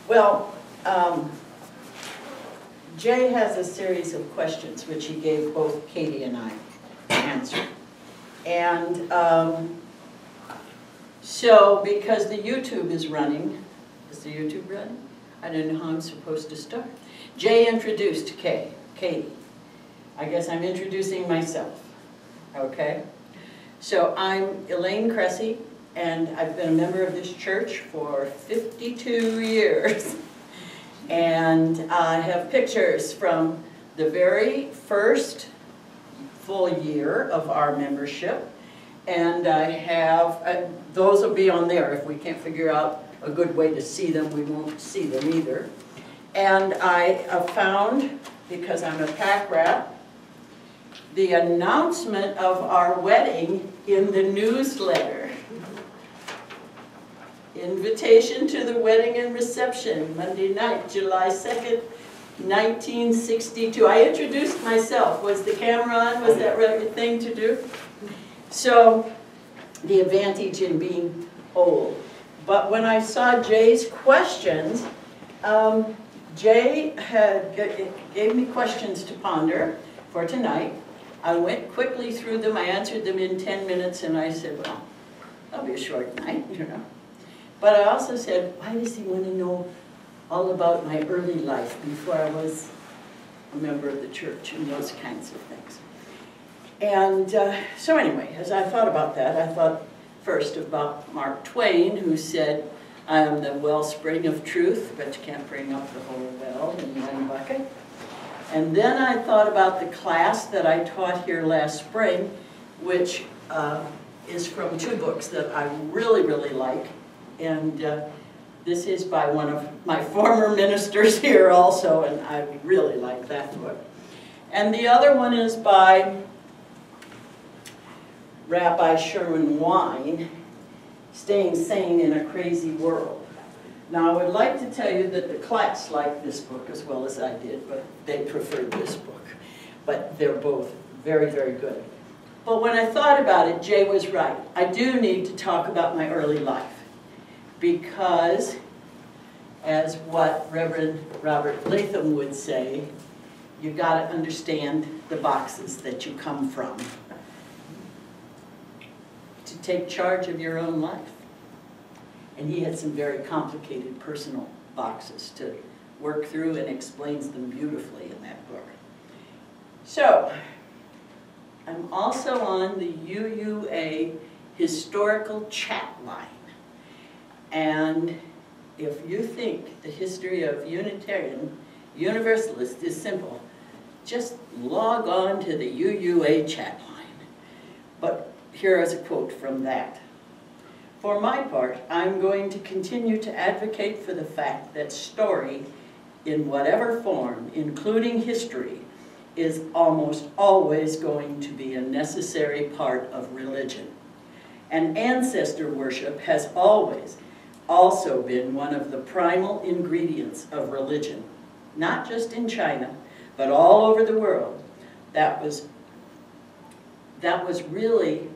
Well, Jay has a series of questions which he gave both Katie and I to answer. And so, because the YouTube is running, is the YouTube running? I don't know how I'm supposed to start. Jay introduced Katie. I guess I'm introducing myself, okay? So I'm Elaine Kresse, and I've been a member of this church for 52 years. And I have pictures from the very first full year of our membership. And I have, those will be on there. If we can't figure out a good way to see them, we won't see them either. And I found, because I'm a pack rat, the announcement of our wedding in the newsletter. Invitation to the wedding and reception, Monday night, July 2nd, 1962. I introduced myself. Was the camera on? Was that the right thing to do? So, the advantage in being old. But when I saw Jay's questions, Jay gave me questions to ponder for tonight. I went quickly through them. I answered them in 10 minutes, and I said, well, that'll be a short night, you know. But I also said, why does he want to know all about my early life before I was a member of the church and those kinds of things? And so anyway, as I thought about that, I thought first about Mark Twain, who said, I am the wellspring of truth, but you can't bring up the whole well in one bucket. And then I thought about the class that I taught here last spring, which is from two books that I really, really like. And this is by one of my former ministers here also, and I really like that book. And the other one is by Rabbi Sherman Wine, Staying Sane in a Crazy World. Now, I would like to tell you that the class liked this book as well as I did, but they preferred this book. But they're both very, very good. But when I thought about it, Jay was right. I do need to talk about my early life. Because, as what Reverend Robert Latham would say, you got to understand the boxes that you come from to take charge of your own life. And he had some very complicated personal boxes to work through and explains them beautifully in that book. So, I'm also on the UUA historical chat line. And if you think the history of Unitarian Universalist is simple, just log on to the UUA chat line. But here is a quote from that. For my part, I'm going to continue to advocate for the fact that story, in whatever form, including history, is almost always going to be a necessary part of religion. And ancestor worship has always also been one of the primal ingredients of religion, not just in China, but all over the world. That was really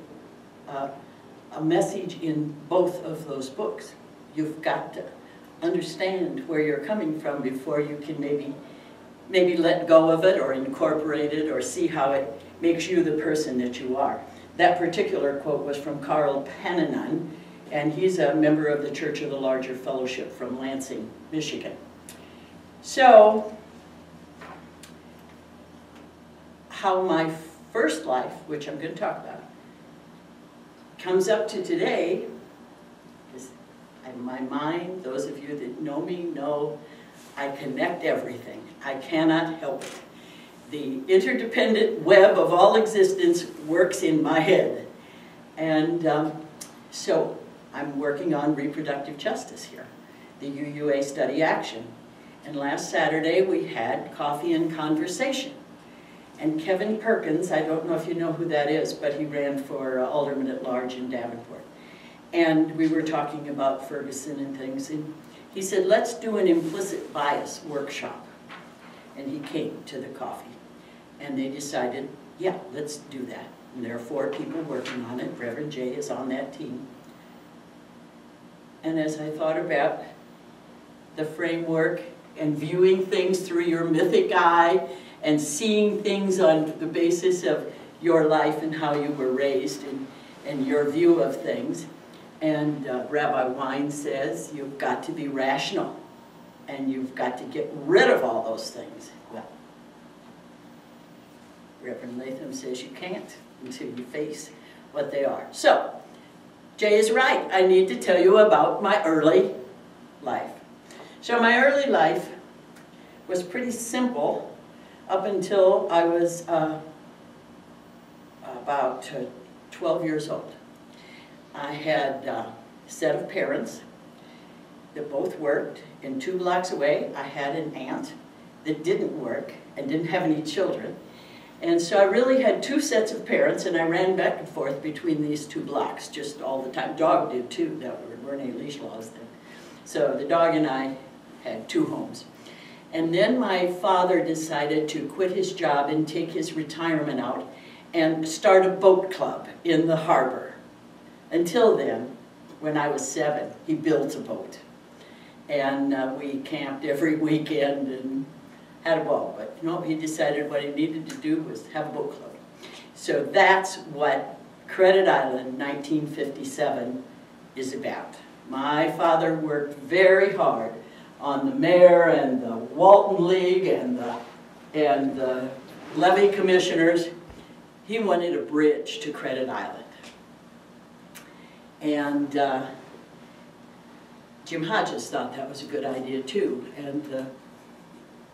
a message in both of those books. You've got to understand where you're coming from before you can maybe let go of it or incorporate it or see how it makes you the person that you are. That particular quote was from Carl Pannanen, and he's a member of the Church of the Larger Fellowship from Lansing, Michigan. So, how my first life, which I'm going to talk about, comes up to today is in my mind. Those of you that know me know I connect everything. I cannot help it. The interdependent web of all existence works in my head. And so I'm working on reproductive justice here, the UUA Study Action. And last Saturday we had coffee and conversation. And Kevin Perkins, I don't know if you know who that is, but he ran for Alderman at Large in Davenport. And we were talking about Ferguson and things. And he said, let's do an implicit bias workshop. And he came to the coffee. And they decided, yeah, let's do that. And there are 4 people working on it. Reverend Jay is on that team. And as I thought about the framework and viewing things through your mythic eye and seeing things on the basis of your life and how you were raised and your view of things. And Rabbi Wein says you've got to be rational and you've got to get rid of all those things. Well, Reverend Latham says you can't until you face what they are. So, Jay is right. I need to tell you about my early life. So my early life was pretty simple up until I was about 12 years old. I had a set of parents that both worked, and 2 blocks away I had an aunt that didn't work and didn't have any children. And so I really had 2 sets of parents, and I ran back and forth between these 2 blocks just all the time. Dog did too. There weren't any leash laws then. So the dog and I had 2 homes. And then my father decided to quit his job and take his retirement out and start a boat club in the harbor. Until then, when I was 7, he built a boat. And we camped every weekend and had a ball. But you know, he decided what he needed to do was have a boat club. So that's what Credit Island 1957 is about. My father worked very hard on the mayor and the Walton League and the levy commissioners. He wanted a bridge to Credit Island. And Jim Hodges thought that was a good idea too. And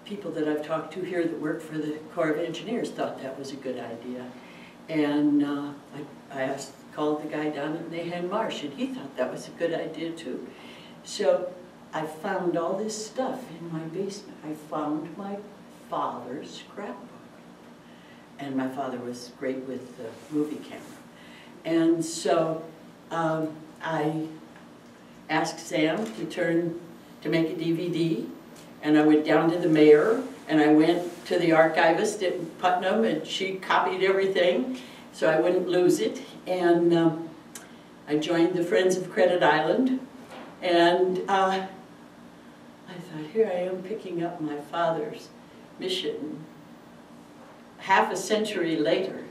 people that I've talked to here that work for the Corps of Engineers thought that was a good idea. And I called the guy down at Nahan Marsh, and he thought that was a good idea too. So I found all this stuff in my basement. I found my father's scrapbook. And my father was great with the movie camera. And so I asked Sam to make a DVD, and I went down to the mayor, and I went to the archivist at Putnam, and she copied everything so I wouldn't lose it. And I joined the Friends of Credit Island, and I thought, here I am picking up my father's mission half a century later.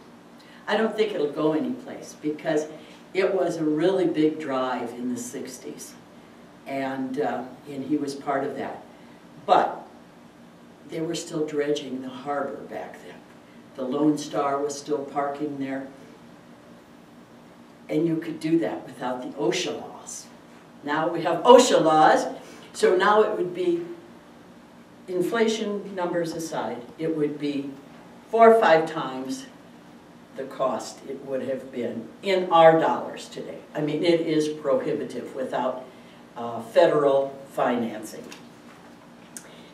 I don't think it'll go anyplace because it was a really big drive in the 60s, and he was part of that. But they were still dredging the harbor back then. The Lone Star was still parking there, and you could do that without the OSHA laws. Now we have OSHA laws, so now it would be, inflation numbers aside, it would be 4 or 5 times the cost it would have been in our dollars today. I mean, it is prohibitive without federal financing.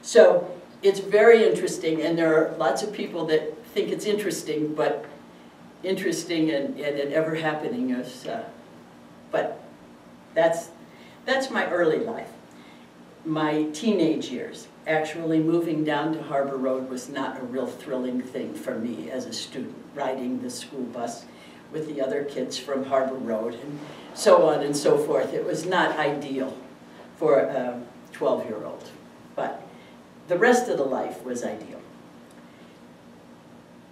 So it's very interesting, and there are lots of people that think it's interesting, but interesting and it ever happening is, but that's my early life. My teenage years, actually moving down to Harbor Road was not a real thrilling thing for me as a student, riding the school bus with the other kids from Harbor Road and so on and so forth. It was not ideal for a 12-year-old, but the rest of the life was ideal.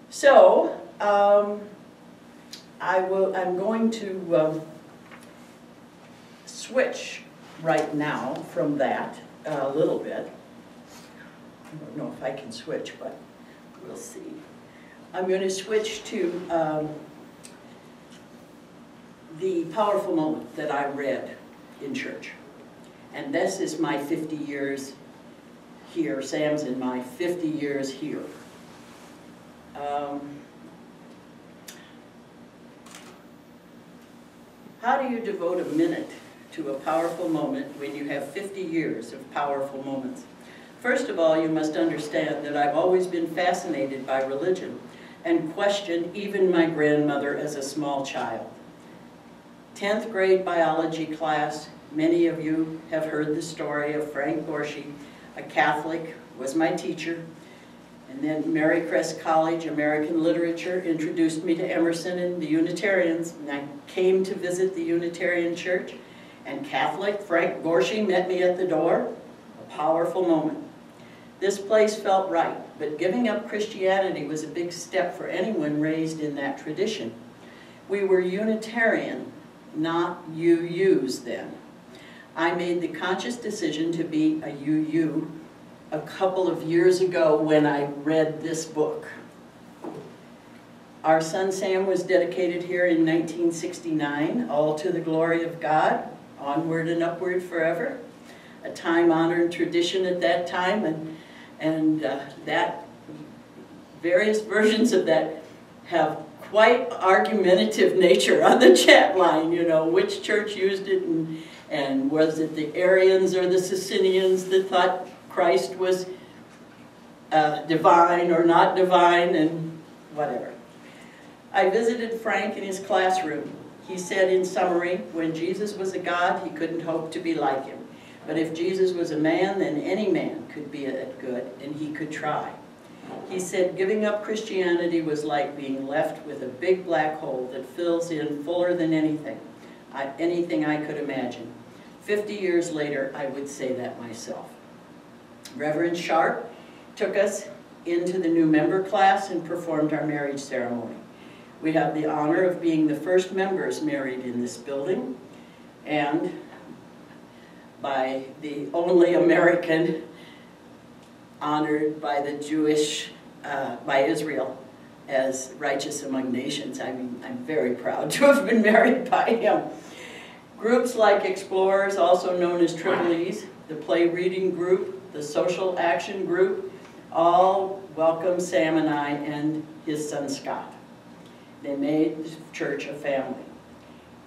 So, I'm going to switch right now from that a little bit. I don't know if I can switch, but we'll see. I'm going to switch to the powerful moment that I read in church. And this is my 50 years here. Sam's in my 50 years here. How do you devote a minute to a powerful moment when you have 50 years of powerful moments? First of all, you must understand that I've always been fascinated by religion and questioned even my grandmother as a small child. 10th grade biology class, many of you have heard the story of Frank Gorshy, a Catholic, was my teacher. And then Mary Kresse College, American Literature, introduced me to Emerson and the Unitarians. And I came to visit the Unitarian Church. And Catholic Frank Gorshy met me at the door, a powerful moment. This place felt right, but giving up Christianity was a big step for anyone raised in that tradition. We were Unitarian, not UUs then. I made the conscious decision to be a UU a couple of years ago when I read this book. Our son Sam was dedicated here in 1969, all to the glory of God, onward and upward forever. A time-honored tradition at that time, and that various versions of that have quite argumentative nature on the chat line, you know, which church used it, and was it the Arians or the Socinians that thought Christ was divine or not divine, and whatever. I visited Frank in his classroom. He said in summary, when Jesus was a God, he couldn't hope to be like him. But if Jesus was a man, then any man could be that good, and he could try. He said giving up Christianity was like being left with a big black hole that fills in fuller than anything I could imagine. 50 years later, I would say that myself. Reverend Sharp took us into the new member class and performed our marriage ceremony. We have the honor of being the first members married in this building, and by the only American honored by the Jewish, by Israel as righteous among nations. I mean, I'm very proud to have been married by him. Groups like Explorers, also known as Triple E's, the Play Reading Group, the Social Action Group, all welcome Sam and I and his son Scott. They made the church a family.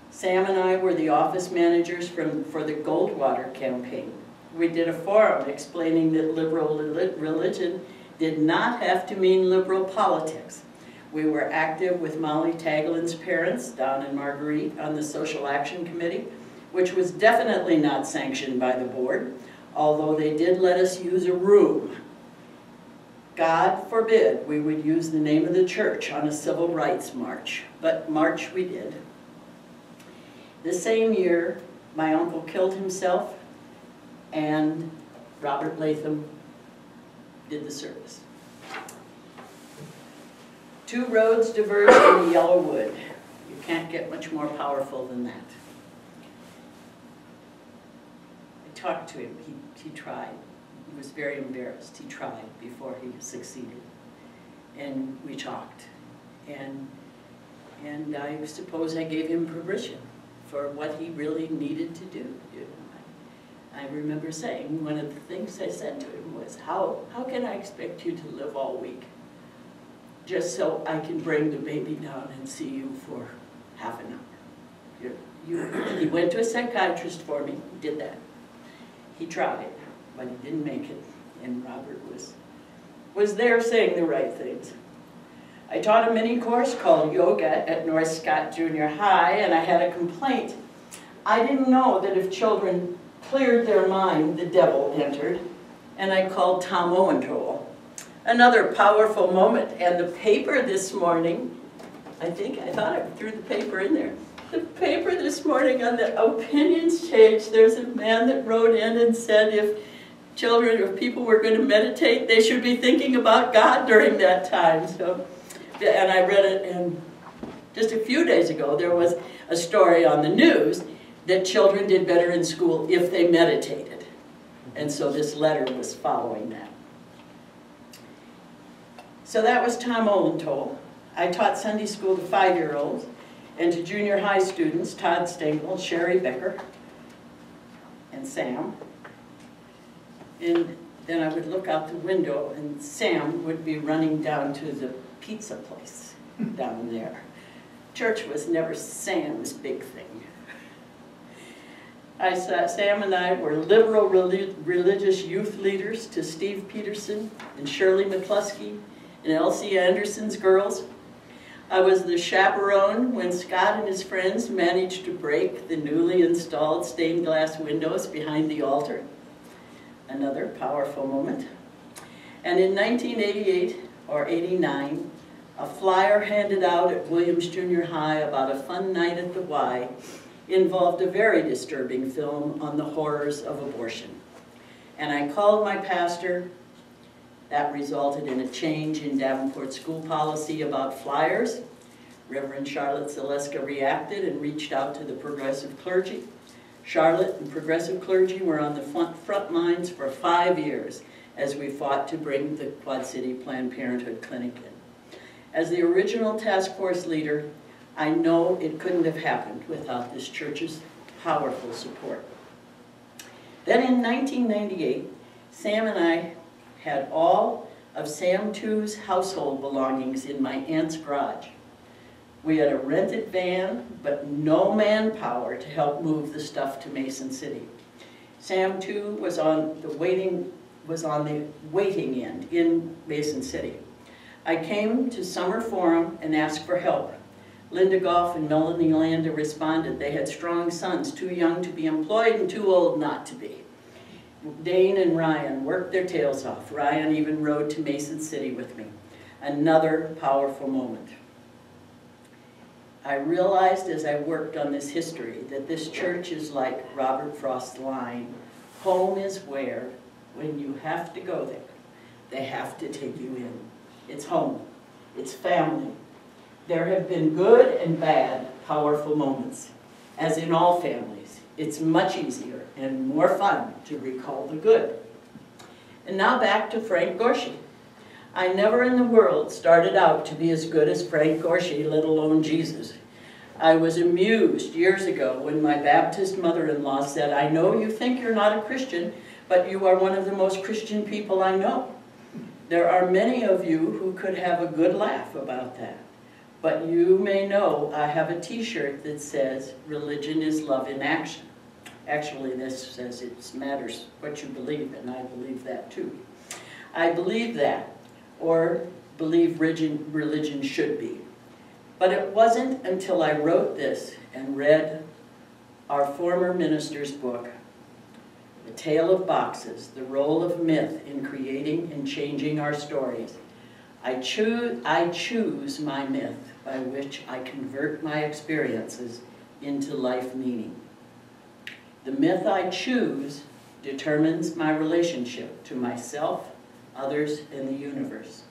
Sam and I were the office managers for the Goldwater campaign. We did a forum explaining that liberal religion did not have to mean liberal politics. We were active with Molly Taglin's parents, Don and Marguerite, on the Social Action Committee, which was definitely not sanctioned by the board, although they did let us use a room. God forbid we would use the name of the church on a civil rights march, but march we did. The same year, my uncle killed himself, and Robert Latham did the service. Two roads diverged in the yellow wood. You can't get much more powerful than that. I talked to him. He tried. He was very embarrassed. He tried before he succeeded. And we talked. And I suppose I gave him permission for what he really needed to do. You know, I remember saying, one of the things I said to him was, how can I expect you to live all week just so I can bring the baby down and see you for half an hour? He went to a psychiatrist for me, did that. He tried, but he didn't make it, and Robert was there saying the right things. I taught a mini course called Yoga at North Scott Junior High, and I had a complaint. I didn't know that if children cleared their mind, the devil entered, and I called Tom Owentoll. Another powerful moment, and the paper this morning, I thought I threw the paper in there. The paper this morning on the opinions page, there's a man that wrote in and said if people were going to meditate, they should be thinking about God during that time. So, and I read it, and just a few days ago, there was a story on the news that children did better in school if they meditated. And so this letter was following that. So that was Tom Owentoll. I taught Sunday school to 5-year-olds and to junior high students, Todd Stengel, Sherry Becker, and Sam. And then I would look out the window and Sam would be running down to the pizza place down there. Church was never Sam's big thing. Sam and I were liberal religious youth leaders to Steve Peterson and Shirley McCluskey and Elsie Anderson's girls. I was the chaperone when Scott and his friends managed to break the newly installed stained glass windows behind the altar. Another powerful moment. And in 1988 or 89, a flyer handed out at Williams Junior High about a fun night at the Y involved a very disturbing film on the horrors of abortion. And I called my pastor. That resulted in a change in Davenport school policy about flyers. Reverend Charlotte Zaleska reacted and reached out to the progressive clergy. Charlotte and progressive clergy were on the front lines for 5 years as we fought to bring the Quad City Planned Parenthood Clinic in. As the original task force leader, I know it couldn't have happened without this church's powerful support. Then in 1998, Sam and I had all of Sam Two's household belongings in my aunt's garage. We had a rented van, but no manpower to help move the stuff to Mason City. Sam Two was on the waiting end in Mason City. I came to Summer Forum and asked for help. Linda Goff and Melanie Landa responded. They had strong sons, too young to be employed and too old not to be. Dane and Ryan worked their tails off. Ryan even rode to Mason City with me. Another powerful moment. I realized as I worked on this history that this church is like Robert Frost's line, home is where, when you have to go there, they have to take you in. It's home. It's family. There have been good and bad, powerful moments. As in all families, it's much easier and more fun to recall the good. And now back to Frank Gorshy. I never in the world started out to be as good as Frank Gorshy, let alone Jesus. I was amused years ago when my Baptist mother-in-law said, "I know you think you're not a Christian, but you are one of the most Christian people I know." There are many of you who could have a good laugh about that. But you may know I have a t-shirt that says, "Religion is love in action." Actually, this says it matters what you believe, and I believe that too. I believe that, or believe religion should be. But it wasn't until I wrote this and read our former minister's book, The Tale of Boxes, The Role of Myth in Creating and Changing Our Stories. I choose my myth by which I convert my experiences into life meaning. The myth I choose determines my relationship to myself, others, and the universe.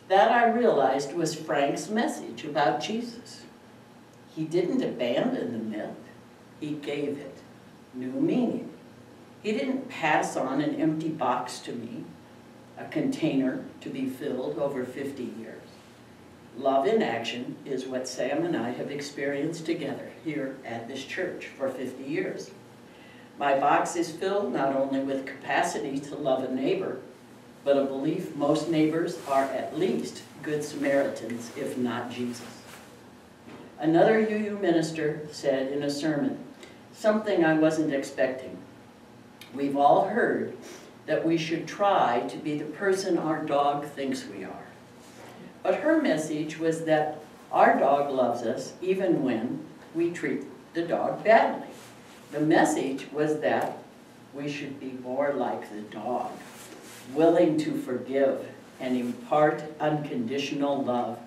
That I realized was Frank's message about Jesus. He didn't abandon the myth, he gave it new meaning. He didn't pass on an empty box to me, a container to be filled over 50 years. Love in action is what Sam and I have experienced together here at this church for 50 years. My box is filled not only with capacity to love a neighbor, but a belief most neighbors are at least good Samaritans, if not Jesus. Another UU minister said in a sermon, something I wasn't expecting. We've all heard that we should try to be the person our dog thinks we are. But her message was that our dog loves us even when we treat the dog badly. The message was that we should be more like the dog, willing to forgive and impart unconditional love,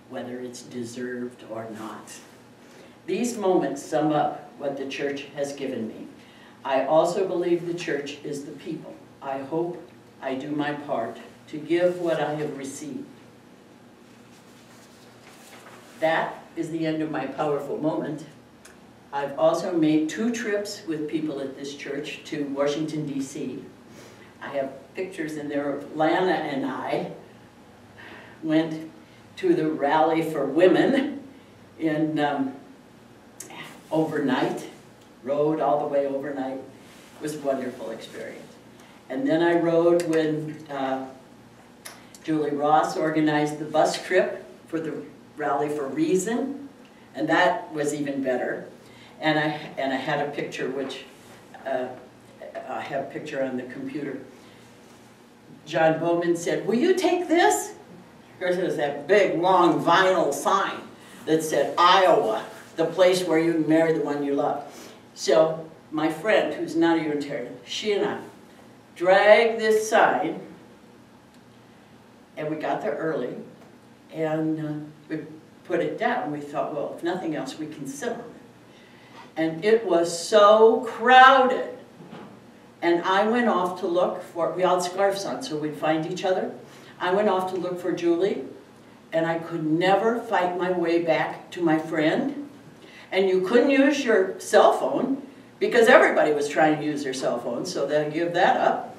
whether it's deserved or not. These moments sum up what the church has given me. I also believe the church is the people. I hope I do my part to give what I have received. That is the end of my powerful moment. I've also made 2 trips with people at this church to Washington, D.C. I have pictures in there of Lana and I went to the Rally for Women in overnight, rode all the way overnight. It was a wonderful experience. And then I rode when Julie Ross organized the bus trip for the Rally for Reason, and that was even better. And I had a picture, which I have a picture on the computer. John Bowman said, "Will you take this?" There was that big, long vinyl sign that said, "Iowa, the place where you marry the one you love." So my friend, who's not a Unitarian, she and I dragged this sign, and we got there early, and we put it down. We thought, well, if nothing else, we can sit on it. And it was so crowded. And I went off to look for, we all had scarves on so we'd find each other. I went off to look for Julie, and I could never fight my way back to my friend. And you couldn't use your cell phone because everybody was trying to use their cell phone, so they'll give that up.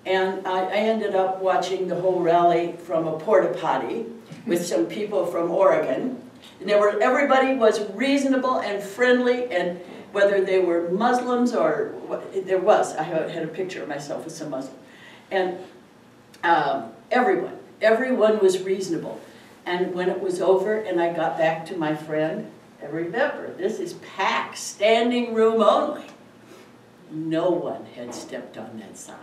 And I ended up watching the whole rally from a porta potty with some people from Oregon. And everybody was reasonable and friendly, and whether they were Muslims or I had a picture of myself with some Muslims. And everyone was reasonable. And when it was over and I got back to my friend, and remember, this is packed, standing room only. No one had stepped on that sign.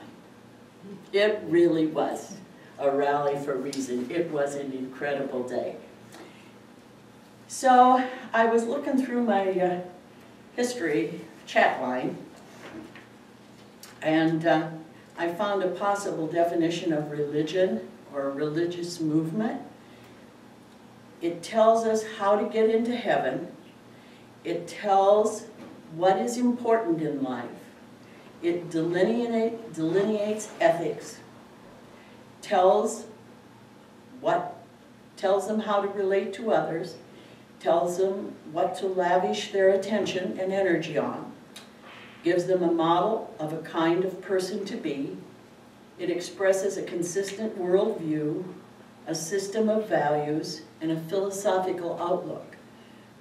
It really was a rally for reason. It was an incredible day. So I was looking through my history chat line, and I found a possible definition of religion or religious movement. It tells us how to get into heaven. It tells what is important in life. It delineates ethics, tells them how to relate to others, tells them what to lavish their attention and energy on, gives them a model of a kind of person to be. It expresses a consistent worldview, a system of values, and a philosophical outlook.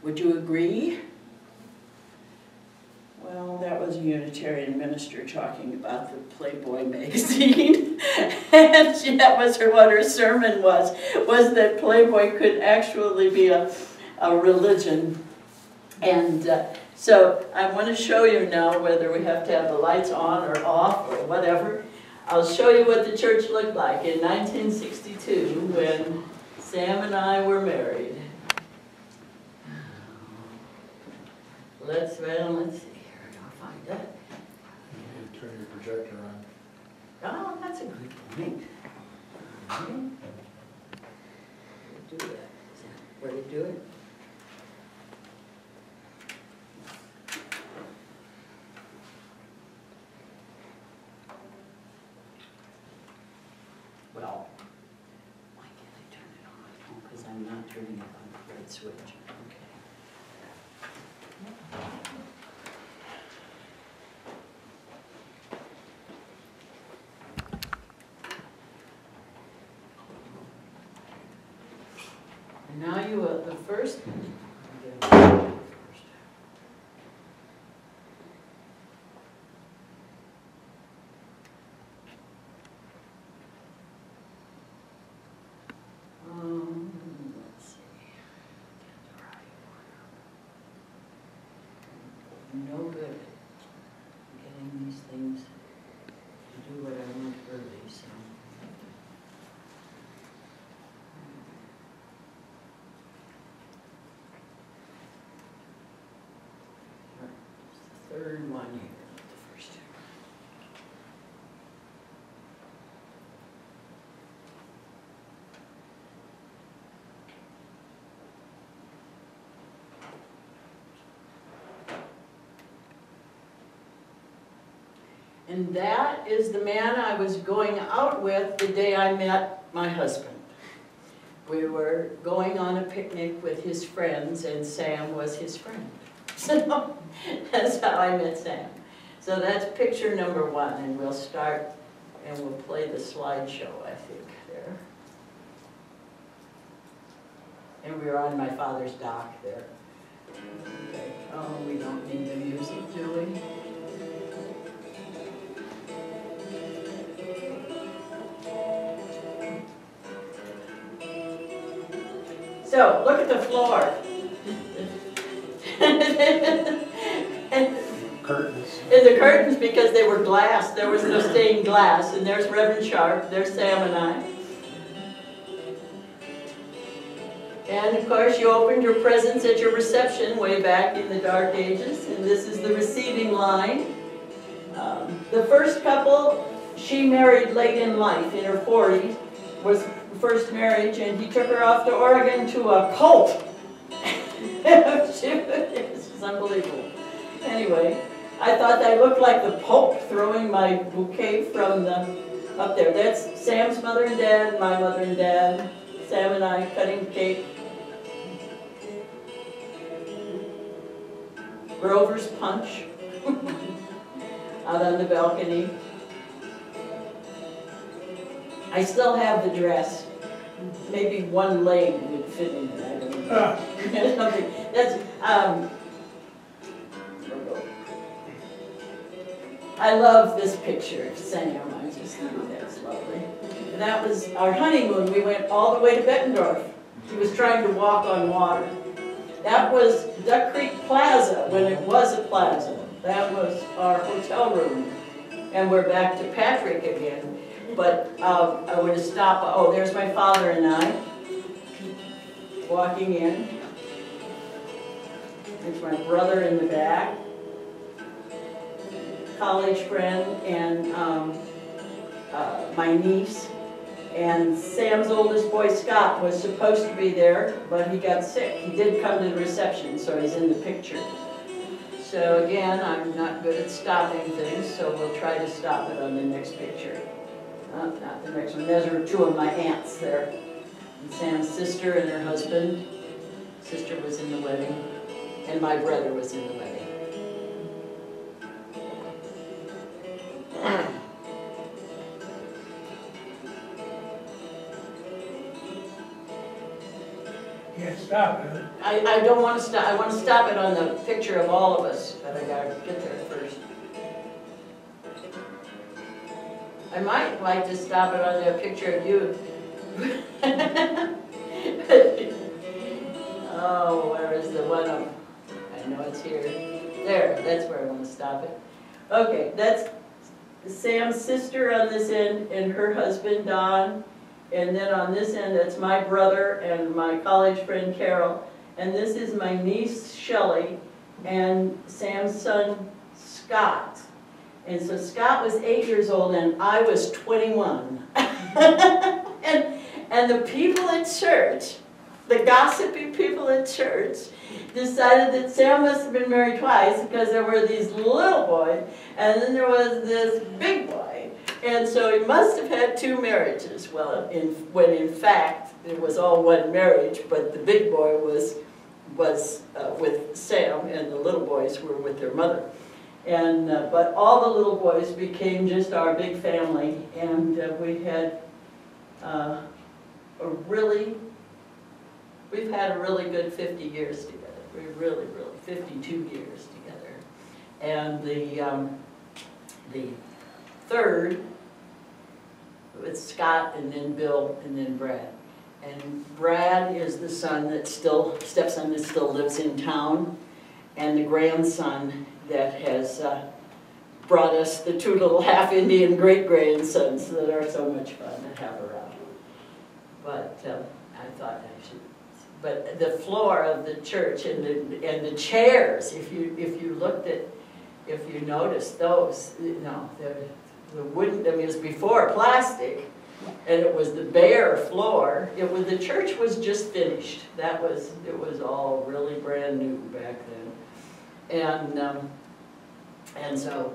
Would you agree? Well, that was a Unitarian minister talking about the Playboy magazine. And that was what her sermon was that Playboy could actually be a religion. And so I want to show you now, whether we have to have the lights on or off or whatever, I'll show you what the church looked like in 1962 when Sam and I were married. Let's see. That. You turn your projector on. Oh, that's a good point. Do that. Is that where to do it? Well, why can't I turn it on my phone? Because I'm not turning it on the right switch. Okay. Now you are the first. Let's see. No good getting these things to do what I want early, so. Third one here, not the first two. And that is the man I was going out with the day I met my husband. We were going on a picnic with his friends, and Sam was his friend. So that's how I met Sam. So that's picture number one, and we'll start and we'll play the slideshow, I think, there. And we're on my father's dock there. Okay. Oh, we don't need the music, do we? So, look at the floor. Curtains. And the curtains, because they were glass, there was no stained glass. And there's Reverend Sharp, there's Sam and I. And of course you opened your presents at your reception way back in the dark ages. And this is the receiving line. The first couple, she married late in life, in her 40s, was the first marriage, and he took her off to Oregon to a cult. This is unbelievable. Anyway, I thought I looked like the Pope throwing my bouquet from the, up there. That's Sam's mother and dad, my mother and dad, Sam and I cutting cake. Grover's Punch out on the balcony. I still have the dress. Maybe one leg would fit in it. I don't know. There's something. That's I love this picture of Sam. I just think that's lovely. And that was our honeymoon. We went all the way to Bettendorf. He was trying to walk on water. That was Duck Creek Plaza when it was a plaza. That was our hotel room. And we're back to Patrick again. But I would have stopped. Oh, there's my father and I walking in. There's my brother in the back, college friend, and my niece. And Sam's oldest boy, Scott, was supposed to be there, but he got sick. He did come to the reception, so he's in the picture. So again, I'm not good at stopping things, so we'll try to stop it on the next picture. Not the next one. Those are two of my aunts there. And Sam's sister and her husband. Sister was in the wedding, and my brother was in the wedding. Can't stop it. I don't want to stop. I want to stop it on the picture of all of us, but I gotta get there first. I might like to stop it on that picture of you. Oh, where is the one of? I know it's here. There, that's where I want to stop it. Okay, that's Sam's sister on this end and her husband, Don. And then on this end, that's my brother and my college friend, Carol. And this is my niece, Shelley, and Sam's son, Scott. And so Scott was 8 years old and I was 21. and the people at church, the gossipy people at church, decided that Sam must have been married twice because there were these little boys and then there was this big boy. And so he must have had two marriages. Well, when in fact it was all one marriage, but the big boy was with Sam and the little boys were with their mother. And but all the little boys became just our big family, and we had we've had a really good 50 years together. We really 52 years together. And the third, it's Scott and then Bill and then Brad. And Brad is the son that stepson that still lives in town, and the grandson that has brought us the two little half-Indian great-grandsons that are so much fun to have around. But I thought I should. But the floor of the church and the chairs, if you looked at, if you noticed those, you know, the wooden. I mean, it was before plastic, and it was the bare floor. The church was just finished. It was all really brand new back then, and so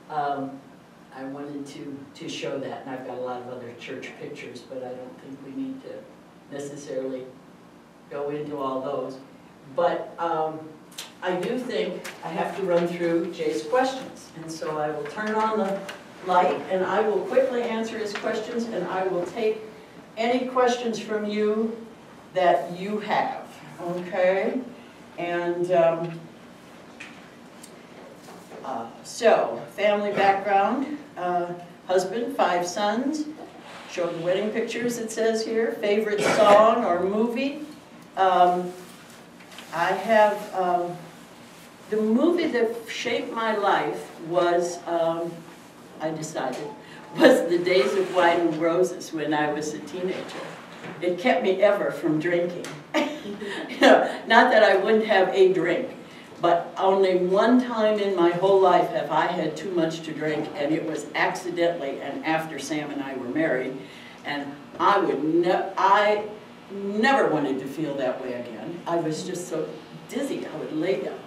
I wanted to show that, and I've got a lot of other church pictures, but I don't think we need to necessarily go into all those. But I do think I have to run through Jay's questions, and so I will turn on the light, and I will quickly answer his questions, and I will take any questions from you that you have, okay? And so, family background, husband, 5 sons, show the wedding pictures it says here, favorite song or movie. I have, the movie that shaped my life was, I decided, was The Days of Wine and Roses when I was a teenager. It kept me ever from drinking. You know, not that I wouldn't have a drink, but only one time in my whole life have I had too much to drink, and it was accidentally and after Sam and I were married, and I never wanted to feel that way again. I was just so dizzy, I would lay down.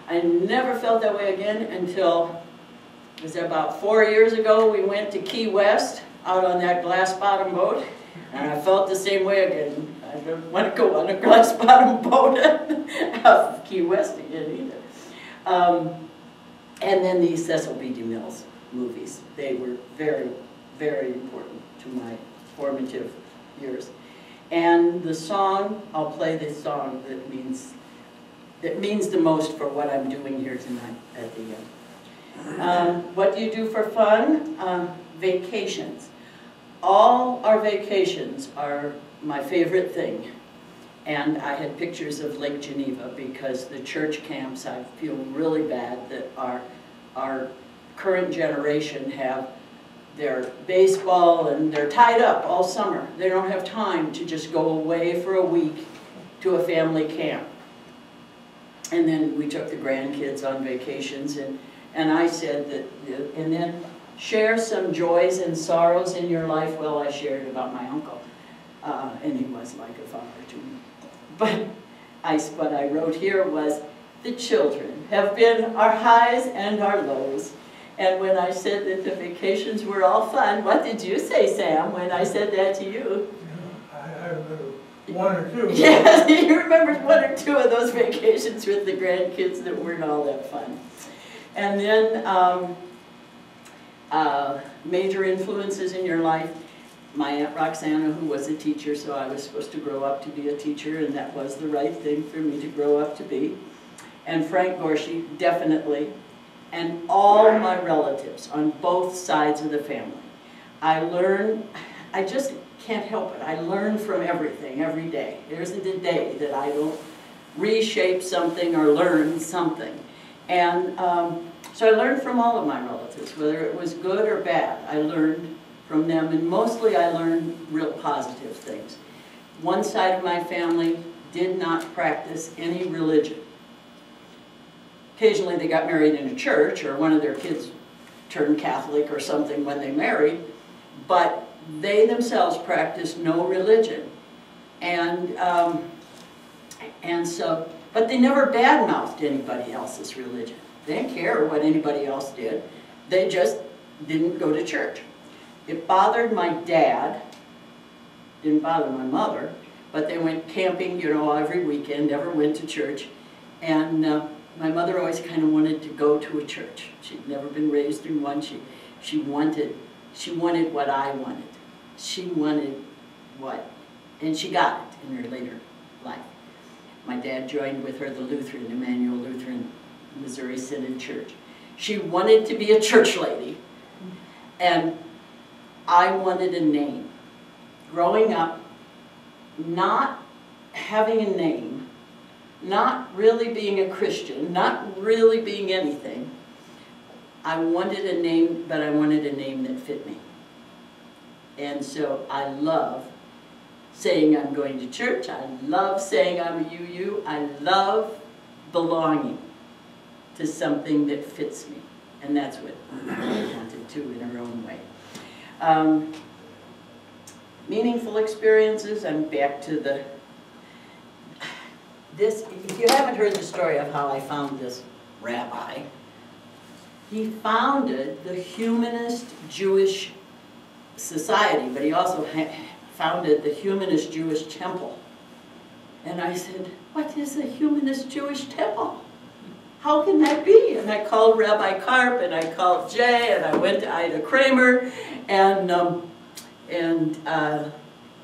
I never felt that way again until, it was about 4 years ago, we went to Key West out on that glass bottom boat, and I felt the same way again. I don't want to go on a glass bottom boat out of Key West again either. And then the Cecil B. DeMille's movies. They were very, very important to my formative years. And the song, I'll play the song that means the most for what I'm doing here tonight at the end. What do you do for fun? Vacations. All our vacations are my favorite thing. And I had pictures of Lake Geneva because the church camps, I feel really bad that our current generation have their baseball and they're tied up all summer. They don't have time to just go away for a week to a family camp. And then we took the grandkids on vacations, and I said that, and then share some joys and sorrows in your life. Well, I shared about my uncle, and he was like a father to me. But what I wrote here was, the children have been our highs and our lows. And when I said that the vacations were all fun, what did you say, Sam, when I said that to you? I remember one or two. Yes, you remembered one or two of those vacations with the grandkids that weren't all that fun. And then major influences in your life. My Aunt Roxana, who was a teacher, so I was supposed to grow up to be a teacher, and that was the right thing for me to grow up to be. And Frank Gorshey, definitely. And all my relatives on both sides of the family. I just can't help it. I learn from everything every day. There isn't a day that I don't reshape something or learn something. And so I learned from all of my relatives, whether it was good or bad. I learned from them, and mostly I learned real positive things. One side of my family did not practice any religion. Occasionally they got married in a church, or one of their kids turned Catholic or something when they married, but they themselves practiced no religion. But they never badmouthed anybody else's religion. They didn't care what anybody else did. They just didn't go to church. It bothered my dad, didn't bother my mother, but they went camping, you know, every weekend, never went to church. And my mother always kind of wanted to go to a church. She'd never been raised in one. She wanted what I wanted. She wanted what, and she got it in her later life. My dad joined with her the Lutheran, Emmanuel Lutheran, Missouri Synod Church. She wanted to be a church lady, and I wanted a name. Growing up, not having a name, not really being a Christian, not really being anything, I wanted a name, but I wanted a name that fit me. And so I love saying I'm going to church. I love saying I'm a UU. I love belonging to something that fits me. And that's what I wanted to in her own way. Meaningful experiences, I'm back to this. If you haven't heard the story of how I found this rabbi, he founded the Humanist Jewish Society, but he also founded the Humanist Jewish Temple. And I said, what is a Humanist Jewish Temple? How can that be? And I called Rabbi Karp, and I called Jay, and I went to Ida Kramer, and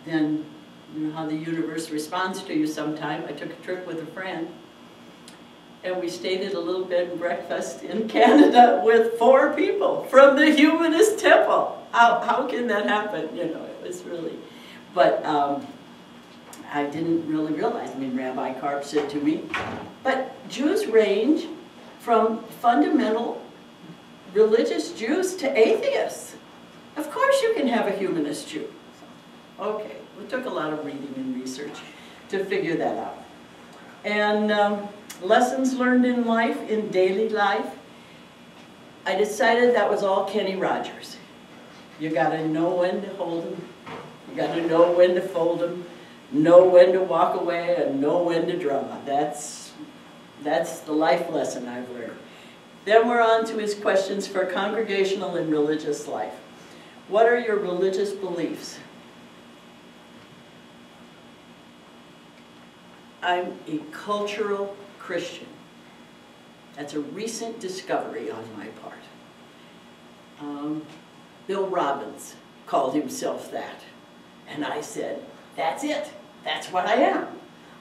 then, you know how the universe responds to you sometime. I took a trip with a friend, and we stayed at a little bed and breakfast in Canada with 4 people from the Humanist Temple. How can that happen? You know, it was really, but I didn't really realize. I mean, Rabbi Karp said to me, but Jews range from fundamental religious Jews to atheists. Of course you can have a humanist Jew. Okay, it took a lot of reading and research to figure that out. And lessons learned in life, in daily life, I decided that was all Kenny Rogers. You gotta know when to hold them, you gotta know when to fold them, know when to walk away, and know when to draw. That's That's the life lesson I've learned. Then we're on to his questions for congregational and religious life. What are your religious beliefs? I'm a cultural Christian. That's a recent discovery on my part. Bill Robbins called himself that. And I said, that's it. That's what I am.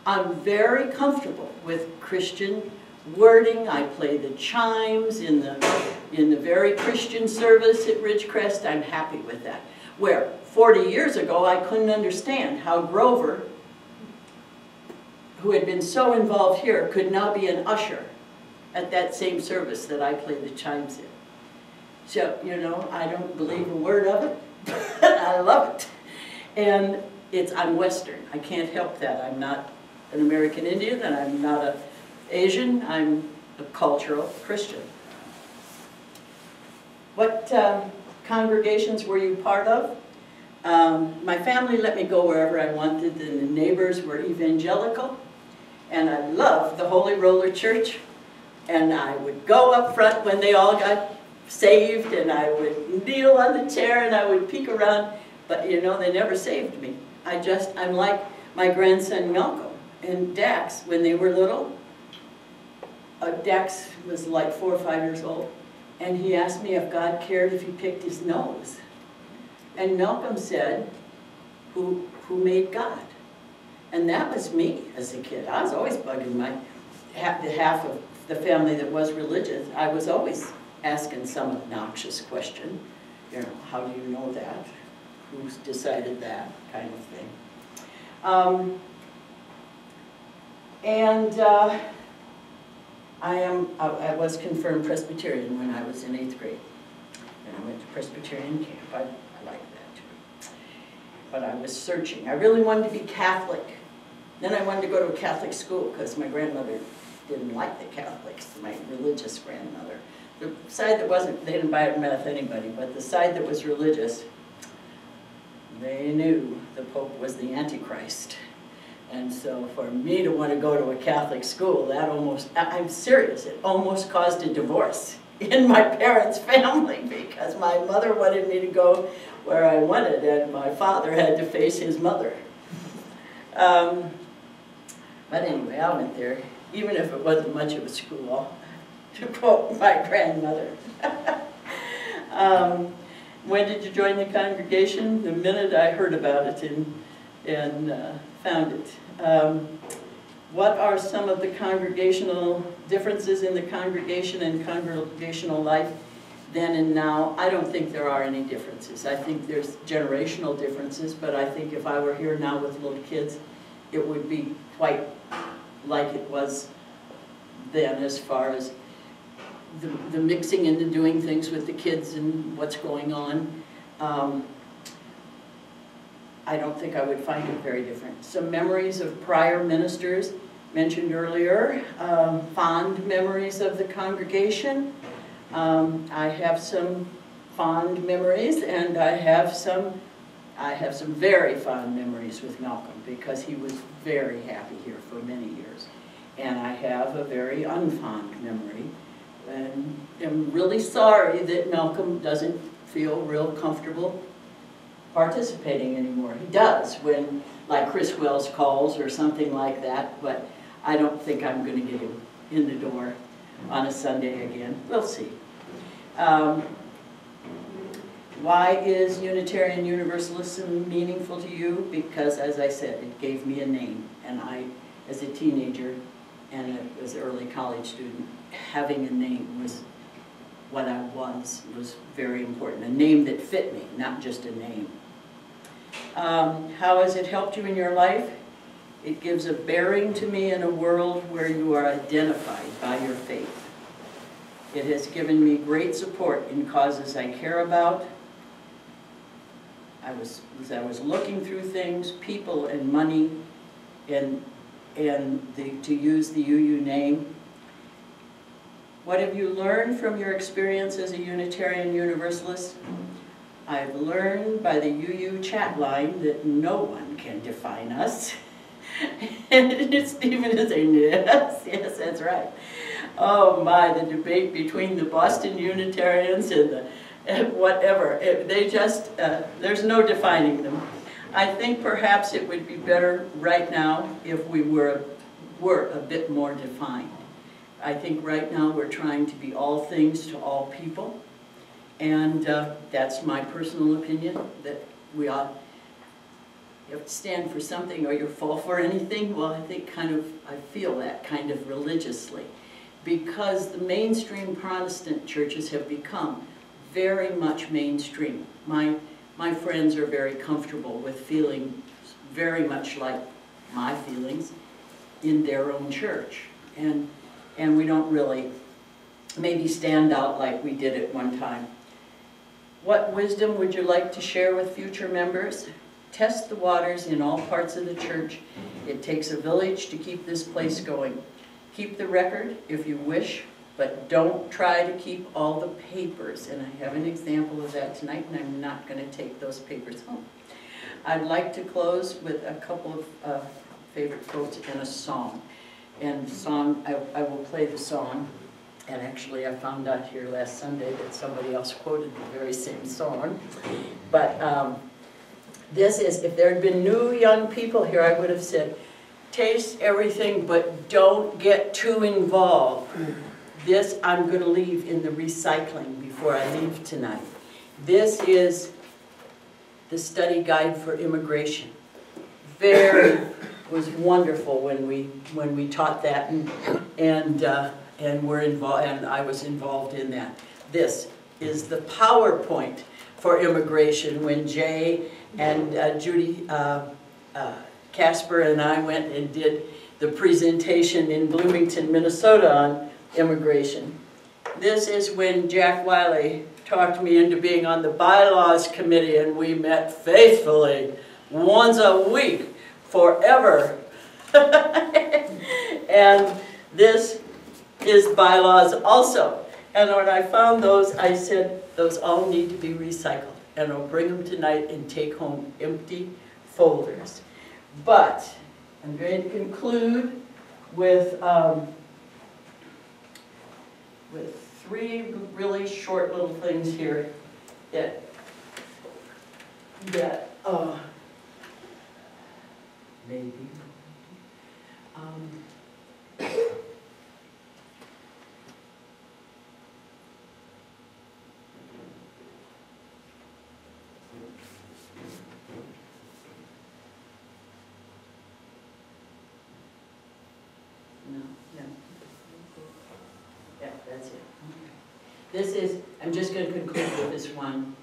I'm very comfortable with Christian wording. I play the chimes in the very Christian service at Ridgecrest. I'm happy with that. Where 40 years ago I couldn't understand how Grover, who had been so involved here, could now be an usher at that same service that I play the chimes in. So, you know, I don't believe a word of it, but I love it. And I'm Western. I can't help that. I'm not an American Indian, and I'm not an Asian. I'm a cultural Christian. What congregations were you part of? My family let me go wherever I wanted, and the neighbors were evangelical. And I loved the Holy Roller Church. And I would go up front when they all got saved, and I would kneel on the chair and I would peek around. But you know, they never saved me. I'm like my grandson Malcolm and Dax when they were little. Dax was like 4 or 5 years old, and he asked me if God cared if he picked his nose. And Malcolm said, who made God? And that was me as a kid. I was always bugging the half of the family that was religious. I was always asking some obnoxious question. You know, how do you know that? Who's decided that kind of thing? I was confirmed Presbyterian when I was in 8th grade. And I went to Presbyterian camp. I liked that too. But I was searching. I really wanted to be Catholic. Then I wanted to go to a Catholic school because my grandmother didn't like the Catholics, my religious grandmother. The side that wasn't, they didn't buy meth anybody, but the side that was religious, they knew the Pope was the Antichrist. And so for me to want to go to a Catholic school, that almost, I'm serious, it almost caused a divorce in my parents' family because my mother wanted me to go where I wanted and my father had to face his mother. But anyway, I went there, even if it wasn't much of a school, to quote my grandmother. When did you join the congregation? The minute I heard about it and found it. What are some of the congregational differences in the congregation and congregational life then and now? I don't think there are any differences. I think there's generational differences, but I think if I were here now with little kids, it would be quite like it was then as far as the mixing into doing things with the kids and what's going on. I don't think I would find it very different. Some memories of prior ministers mentioned earlier, fond memories of the congregation. I have some fond memories, and I have some very fond memories with Malcolm because he was very happy here for many years. And I have a very unfond memory, and I'm really sorry that Malcolm doesn't feel real comfortable participating anymore. He does when, like, Chris Wells calls or something like that, but I don't think I'm going to get him in the door on a Sunday again. We'll see. Why is Unitarian Universalism meaningful to you? Because, as I said, it gave me a name, and I, as a teenager and as an early college student, having a name was what I was very important. A name that fit me, not just a name. How has it helped you in your life? It gives a bearing to me in a world where you are identified by your faith. It has given me great support in causes I care about. As I was looking through things, people and money, and to use the UU name. What have you learned from your experience as a Unitarian Universalist? I've learned by the UU chat line that no one can define us. And Stephen is saying, yes, yes, that's right. Oh my, the debate between the Boston Unitarians and whatever. They just, there's no defining them. I think perhaps it would be better right now if we were a bit more defined. I think right now we're trying to be all things to all people. And that's my personal opinion, that we ought, you have to stand for something or you fall for anything. Well, I think I feel that kind of religiously. Because the mainstream Protestant churches have become very much mainstream. My friends are very comfortable with feeling very much like my feelings in their own church. And we don't really maybe stand out like we did at one time. What wisdom would you like to share with future members? Test the waters in all parts of the church. It takes a village to keep this place going. Keep the record if you wish, but don't try to keep all the papers. And I have an example of that tonight, and I'm not going to take those papers home. I'd like to close with a couple of favorite quotes and a song. And the song, I will play the song. And actually, I found out here last Sunday that somebody else quoted the very same song. But this is, if there had been new young people here, I would have said, taste everything, but don't get too involved. This I'm going to leave in the recycling before I leave tonight. This is the study guide for immigration. Was wonderful when we taught that, and we're involved, and I was involved in that. This is the PowerPoint for immigration when Jay and Judy Casper and I went and did the presentation in Bloomington, Minnesota on immigration. This is when Jack Wiley talked me into being on the bylaws committee, and we met faithfully once a week forever. And this is bylaws also. And when I found those, I said, those all need to be recycled. And I'll bring them tonight and take home empty folders. But I'm going to conclude with three really short little things here that maybe. Yeah, that's it. This is, I'm just going to conclude with this one.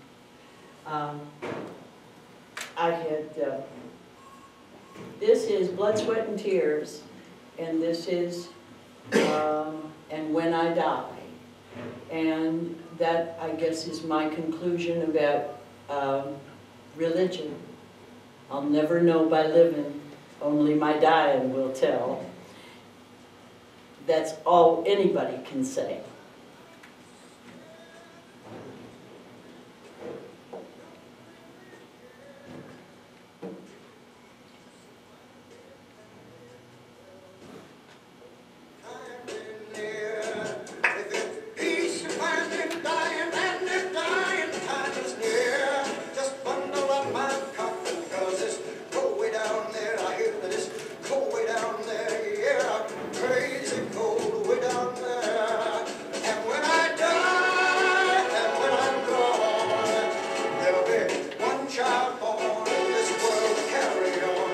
This is Blood, Sweat, and Tears, and this is, and When I Die. And that, I guess, is my conclusion about religion. I'll never know by living, only my dying will tell. That's all anybody can say.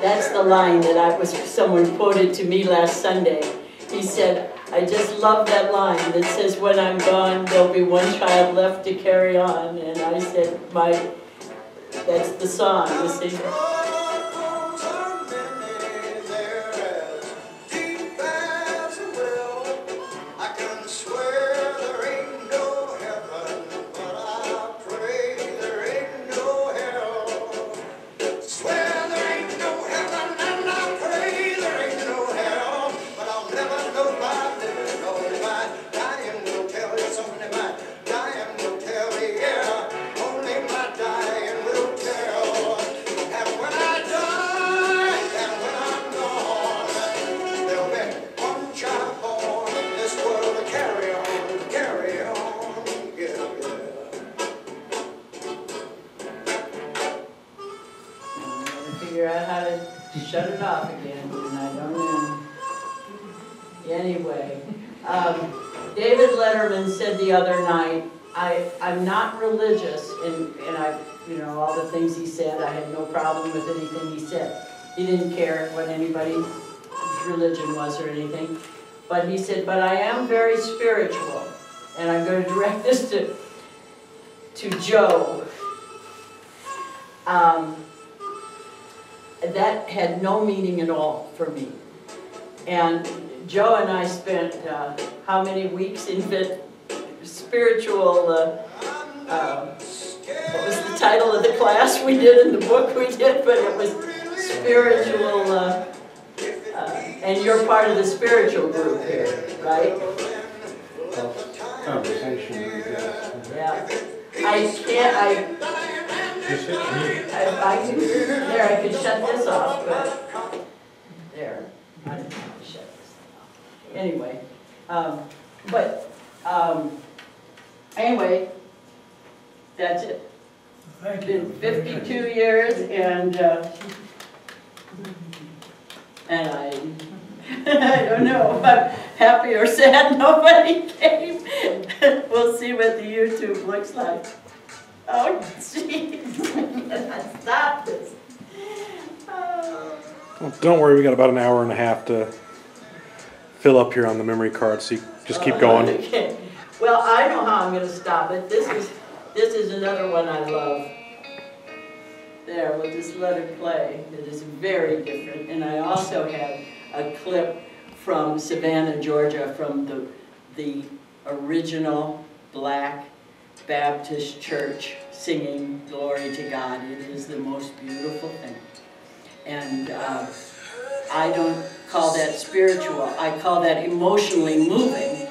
That's the line that someone quoted to me last Sunday. He said, I just love that line that says, when I'm gone, there'll be one child left to carry on. And I said, that's the song, you see. Only my dying will tell. And when figure out how to shut it off again, and I don't know. Anyway, David Letterman said the other night, I'm not religious, and I, you know, all the things he said, I had no problem with anything he said. He didn't care what anybody's religion was or anything. But he said, but I am very spiritual. And I'm going to direct this to Joe. That had no meaning at all for me. And Joe and I spent how many weeks in spiritual, what was the title of the class we did in the book we did, but it was spiritual, and you're part of the spiritual group here, right? Conversation, I guess. Yeah. I can't, Just hit mute. there, I could shut this off, but, there, I didn't have to shut this off. Anyway, anyway, that's it. Thank It's you. been 52 years, and I don't know if I'm happy or sad nobody came. We'll see what the YouTube looks like. Oh, jeez. Stop this. Oh. Well, don't worry, we got about an hour and a half to fill up here on the memory card, so you just keep going. Okay. Well, I know how I'm going to stop it. This is another one I love. There, we'll just let it play. It is very different. And I also had a clip from Savannah, Georgia, from the original Black Baptist church singing Glory to God. It is the most beautiful thing. And I don't call that spiritual. I call that emotionally moving.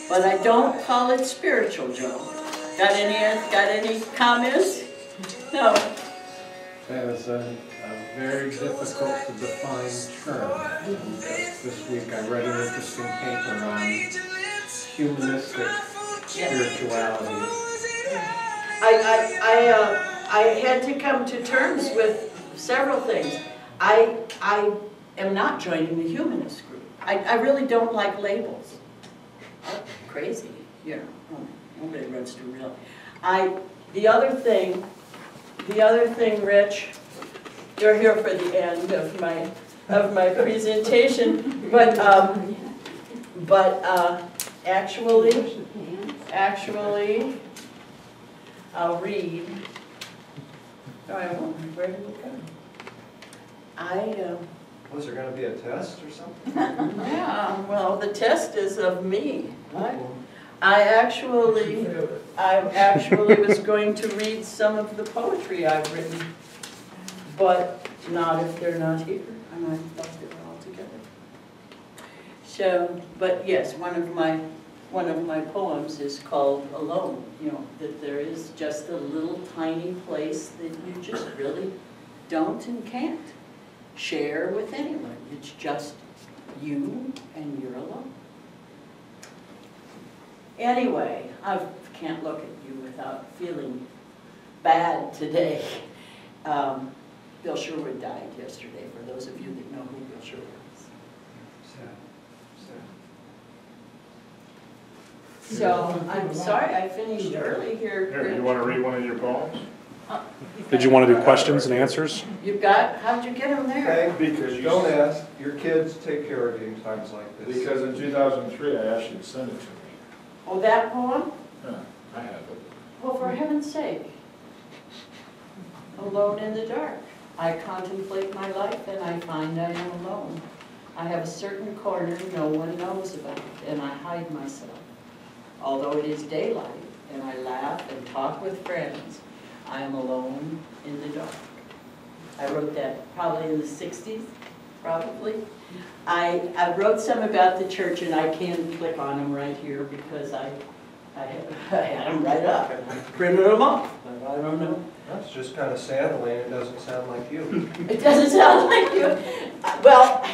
But I don't call it spiritual, Joe. Got any comments? No. That is a very difficult to define term. This week I read an interesting paper on humanistic spirituality. I had to come to terms with several things. I am not joining the humanist group. I really don't like labels. Crazy, you know. Nobody runs to real. The other thing, Rich, you're here for the end of my presentation, but actually, I'll read. Where did it go? Was there going to be a test or something? Yeah, well, the test is of me. I actually was going to read some of the poetry I've written, but not if they're not here. And I thought they were all together. So, but yes, one of my poems is called Alone. You know, that there is just a little tiny place that you just really don't and can't share with anyone. It's just you and you're alone. Anyway, I can't look at you without feeling bad today. Bill Sherwood died yesterday, for those of you that know who Bill Sherwood is. Sad. So, I'm sorry I finished early here. Here, you want to read one of your poems? Did you want to do questions and answers? You've got, how'd you get them there? Okay, Because you don't ask. Your kids take care of you in times like this. Because in 2003, I asked you to send it to me. Oh, that poem? Yeah, I have it. Well, for heaven's sake. Alone in the dark. I contemplate my life and I find I am alone. I have a certain corner no one knows about, and I hide myself. Although it is daylight and I laugh and talk with friends, I am alone in the dark. I wrote that probably in the 60s, probably. I wrote some about the church, and I can click on them right here because I had them right up and I printed them off, but I don't know. That's just kind of sad, Elaine. It doesn't sound like you. It doesn't sound like you. Well,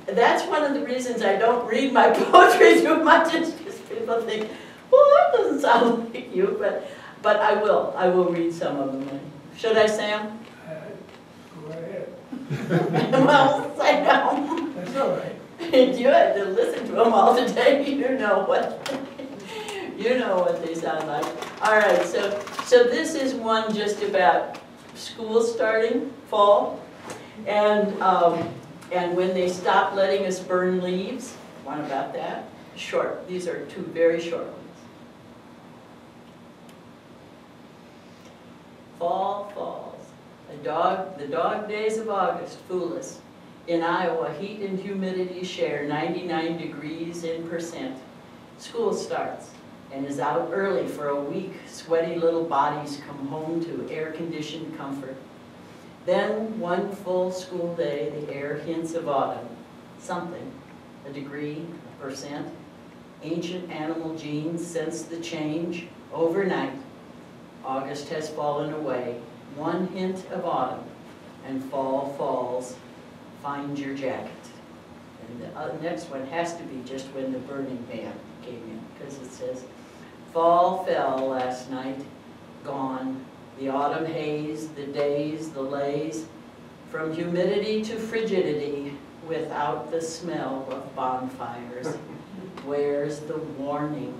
that's one of the reasons I don't read my poetry too much, is because people think, well, that doesn't sound like you, but I will read some of them. Should I, Sam? Go ahead. Well, I know. That's all right. You had to listen to them all today. You know what they sound like. All right, so this is one just about school starting, fall, and when they stop letting us burn leaves. One about that. Short. These are two very short ones. Fall falls. The dog days of August fool us. In Iowa, heat and humidity share 99 degrees in percent. School starts and is out early for a week. Sweaty little bodies come home to air-conditioned comfort. Then, one full school day, the air hints of autumn. Something, a degree, a percent. Ancient animal genes sense the change. Overnight, August has fallen away. One hint of autumn, and fall falls. Find your jacket. And the next one has to be just when the Burning Man came in, because it says, fall fell last night, gone. The autumn haze, the days, the lays, from humidity to frigidity, without the smell of bonfires. Where's the warning?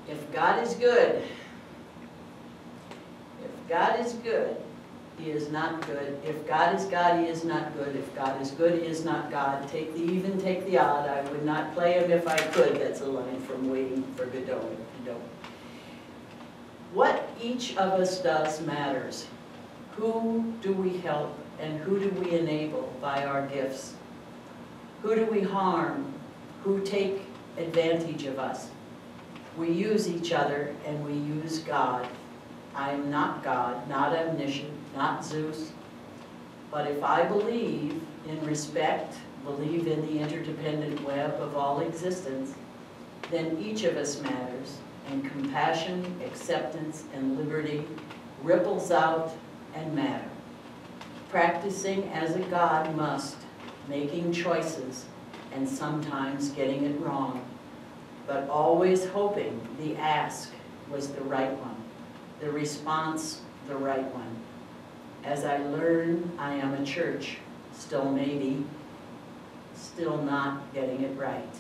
If God is good, God is good, He is not good. If God is God, He is not good. If God is good, He is not God. Take the even, take the odd. I would not play Him if I could. That's a line from Waiting for Godot. What each of us does matters. Who do we help and who do we enable by our gifts? Who do we harm? Who take advantage of us? We use each other and we use God. I am not God, not omniscient, not Zeus. But if I believe in respect, believe in the interdependent web of all existence, then each of us matters, and compassion, acceptance, and liberty ripples out and matter. Practicing as a God must, making choices, and sometimes getting it wrong, but always hoping the ask was the right one. The response, the right one. As I learn, I am a church, still maybe, still not getting it right.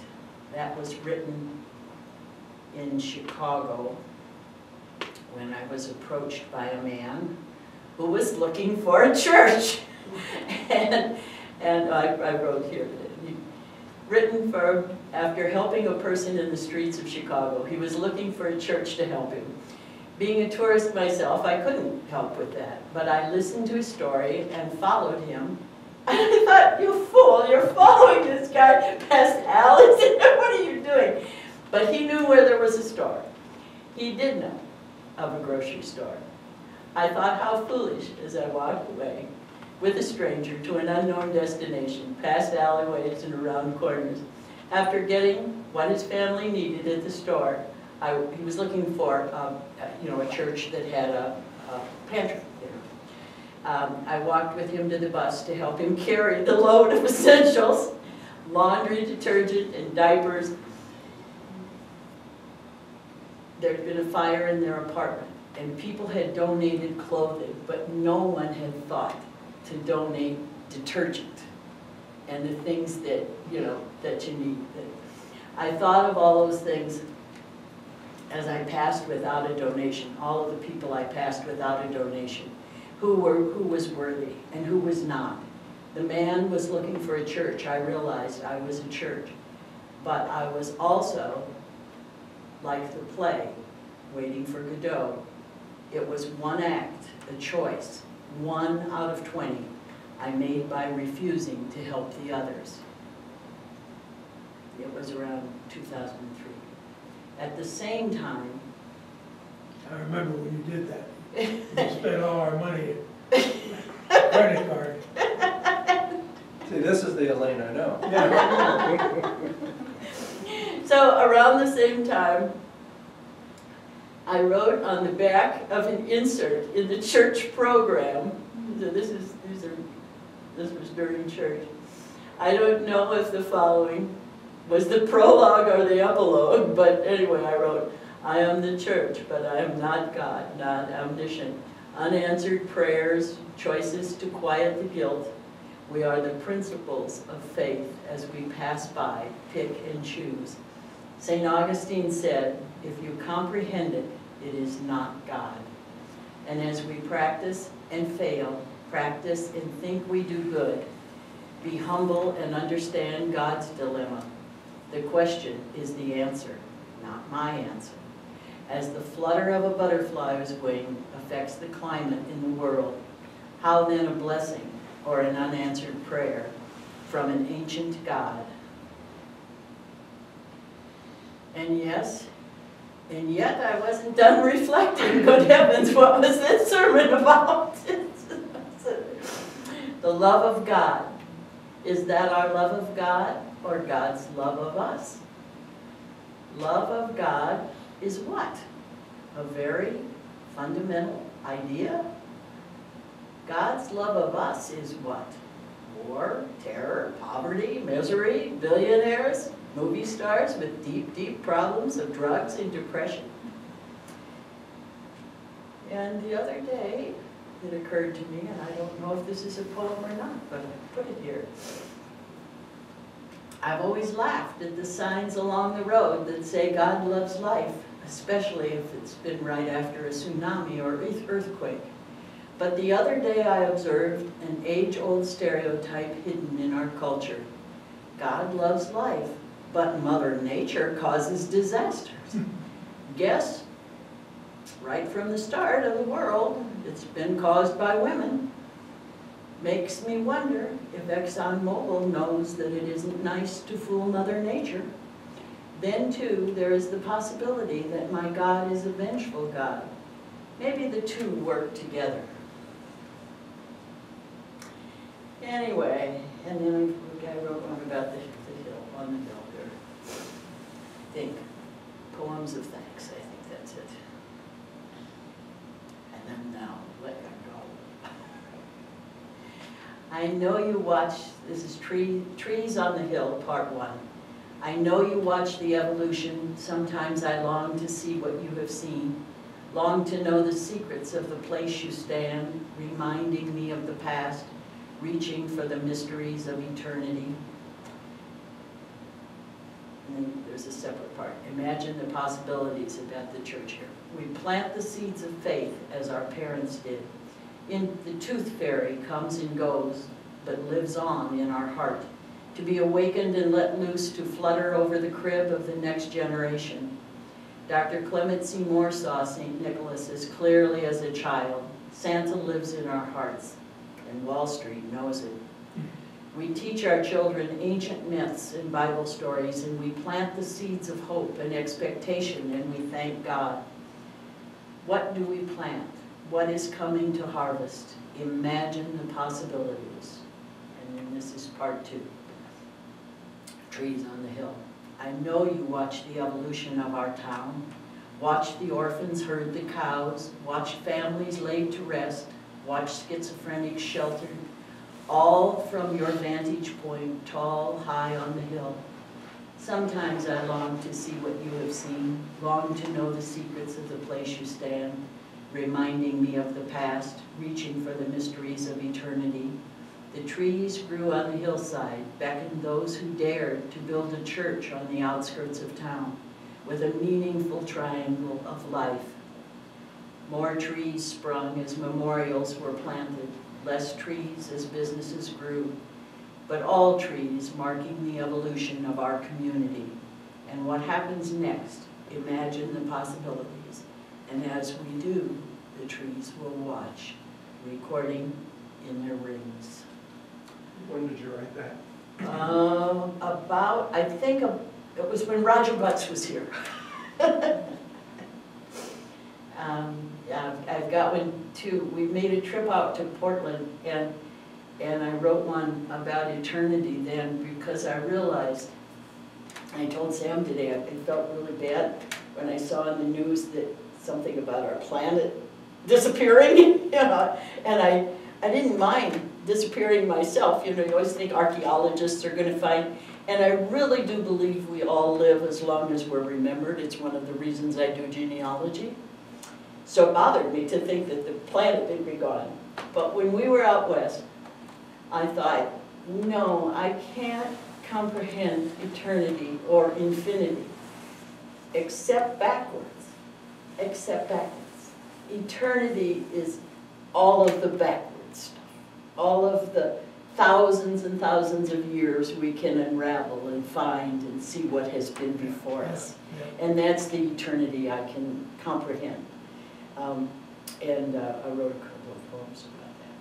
That was written in Chicago when I was approached by a man who was looking for a church. and I wrote here, written for, after helping a person in the streets of Chicago. He was looking for a church to help him. Being a tourist myself, I couldn't help with that, but I listened to his story and followed him. And I thought, you fool, you're following this guy past alleys, what are you doing? But he knew where there was a store. He did know of a grocery store. I thought how foolish as I walked away with a stranger to an unknown destination, past alleyways and around corners. After getting what his family needed at the store, he was looking for a church that had a pantry there. I walked with him to the bus to help him carry the load of essentials, laundry, detergent, and diapers. There'd been a fire in their apartment, and people had donated clothing, but no one had thought to donate detergent and the things that, that you need. I thought of all those things as I passed without a donation, all of the people I passed without a donation, who was worthy and who was not. The man was looking for a church. I realized I was a church. But I was also, like the play, Waiting for Godot. It was one act, a choice, 1 out of 20 I made by refusing to help the others. It was around 2003. At the same time, I remember when you did that. You spent all our money at credit card. See, this is the Elaine I know. Yeah. so around the same time, I wrote on the back of an insert in the church program. So this was during church. I don't know if the following was the prologue or the epilogue, but anyway, I wrote, I am the church, but I am not God, not omniscient. unanswered prayers, choices to quiet the guilt. We are the principles of faith as we pass by, pick and choose. St. Augustine said, if you comprehend it, it is not God. And as we practice and fail, practice and think we do good, be humble and understand God's dilemma. The question is the answer, not my answer. As the flutter of a butterfly's wing affects the climate in the world, how then a blessing or an unanswered prayer from an ancient God? And yes, and yet I wasn't done reflecting. Good heavens, what was this sermon about? The love of God. Is that our love of God or God's love of us? Love of God is what? A very fundamental idea. God's love of us is what? War, terror, poverty, misery, billionaires, movie stars with deep, deep problems of drugs and depression. And the other day, it occurred to me, and I don't know if this is a poem or not, but I put it here. I've always laughed at the signs along the road that say God loves life, especially if it's been right after a tsunami or earthquake. But the other day I observed an age-old stereotype hidden in our culture. God loves life, but Mother Nature causes disasters. Guess, right from the start of the world, it's been caused by women. Makes me wonder if ExxonMobil knows that it isn't nice to fool Mother Nature. Then, too, there is the possibility that my God is a vengeful God. Maybe the two work together. Anyway, and then I wrote one about the hill, on the hill there. I think, poems of thanks, I think that's it. And then now, let it go. I know you watch, this is Trees on the Hill, part 1. I know you watch the evolution, sometimes I long to see what you have seen, long to know the secrets of the place you stand, reminding me of the past, reaching for the mysteries of eternity. And then there's a separate part. Imagine the possibilities about the church here. We plant the seeds of faith as our parents did. The tooth fairy comes and goes, but lives on in our heart, to be awakened and let loose to flutter over the crib of the next generation. Dr. Clement C. Moore saw St. Nicholas as clearly as a child. Santa lives in our hearts, and Wall Street knows it. We teach our children ancient myths and Bible stories, and we plant the seeds of hope and expectation, and we thank God. What do we plant? What is coming to harvest? Imagine the possibilities. And then this is part 2. Trees on the Hill. I know you watch the evolution of our town, watch the orphans herd the cows, watch families laid to rest, watch schizophrenics sheltered, all from your vantage point, tall, high on the hill. Sometimes I long to see what you have seen, long to know the secrets of the place you stand, reminding me of the past, reaching for the mysteries of eternity. The trees grew on the hillside, beckoned those who dared to build a church on the outskirts of town, with a meaningful triangle of life. More trees sprung as memorials were planted, less trees as businesses grew, but all trees marking the evolution of our community. And what happens next? Imagine the possibilities. And as we do, the trees will watch, recording in their rings. When did you write that? I think it was when Roger Butts was here. Yeah, I've got one too. We made a trip out to Portland, and I wrote one about eternity then, because I realized, I told Sam today, I felt really bad when I saw in the news that something about our planet disappearing, you know, and I didn't mind disappearing myself. You know, you always think archaeologists are going to find, and I really do believe we all live as long as we're remembered. It's one of the reasons I do genealogy. So it bothered me to think that the planet would be gone. But when we were out west, I thought, no, I can't comprehend eternity or infinity except backwards. Except backwards. Eternity is all of the backwards stuff. All of the thousands and thousands of years we can unravel and find and see what has been before us. And that's the eternity I can comprehend. And I wrote a couple of poems about that.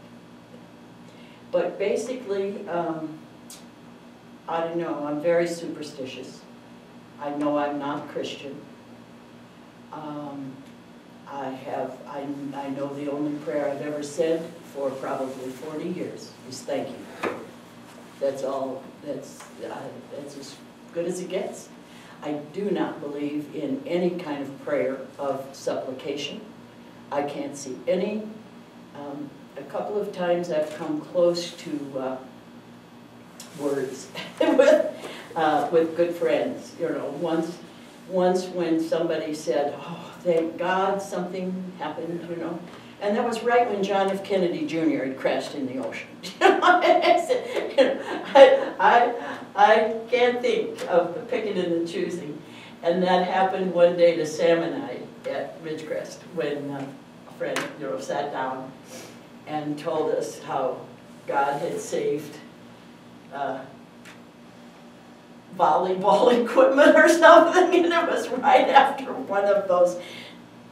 But basically, I don't know, I'm very superstitious. I know I'm not Christian. I know the only prayer I've ever said for probably 40 years is thank you. That's all, that's as good as it gets. I do not believe in any kind of prayer of supplication. I can't see any. A couple of times I've come close to words with good friends. You know, once when somebody said, "Oh, thank God something happened," you know, and that was right when John F. Kennedy Jr. had crashed in the ocean. I can't think of the picking and the choosing, and that happened one day to Sam and I at Ridgecrest when a friend, you know, sat down and told us how God had saved volleyball equipment or something, and it was right after one of those,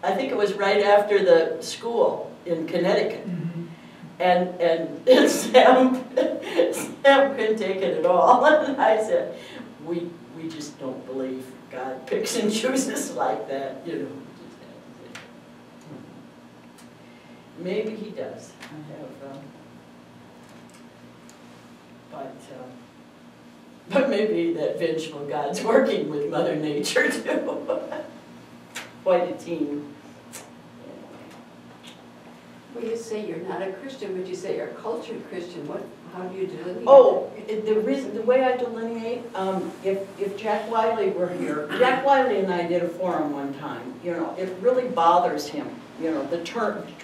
I think it was right after the school in Connecticut. And Sam couldn't take it at all, and I said, we just don't believe God picks and chooses like that, you know. Maybe he does. But maybe that vengeful God's working with Mother Nature too. Quite a team. Well, you say you're not a Christian, but you say you're a cultured Christian. How do you delineate? Oh, the way I delineate, if Jack Wiley were here, Jack Wiley and I did a forum one time. You know, it really bothers him. You know, the